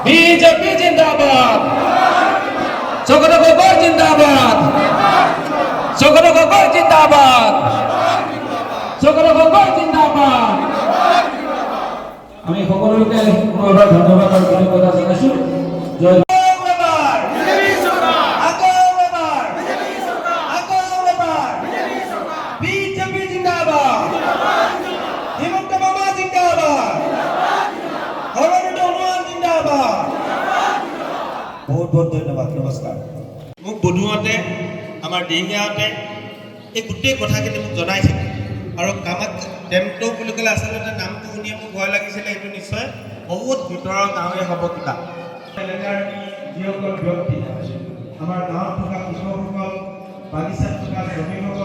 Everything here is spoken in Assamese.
बीजेपी जिंदाबाद चोकरा गोबर जिंदाबाद चोकरा गोबर जिंदाबाद चोकरा गोबर जिंदाबाद আমি সকলোকে পুনৰবাৰ ধন্যবাদ আৰু কৃতজ্ঞতা জনাইছো জয় बीजेपी जिंदाबाद हिमंत मामा जिंदाबाद जिंदाबाद बहुत बहुत धन्यवाद नमस्कार মোক বধুৱাতে আমাৰ দিহিয়াতে এই গোটেই কথাখিনি মোক জনাইছিল আৰু কামাক টেম্পটো বুলি ক'লে আচলতে নামটো শুনিয়ে মোক ভয় লাগিছিলে এইটো নিশ্চয় বহুত ভিতৰৰ গাঁৱে হ'ব কিবা এলেকাৰ যিসকল ব্যক্তি আমাৰ গাঁৱত থকা কৃষকসকল বাগিচাত থকা শ্ৰমিকসকল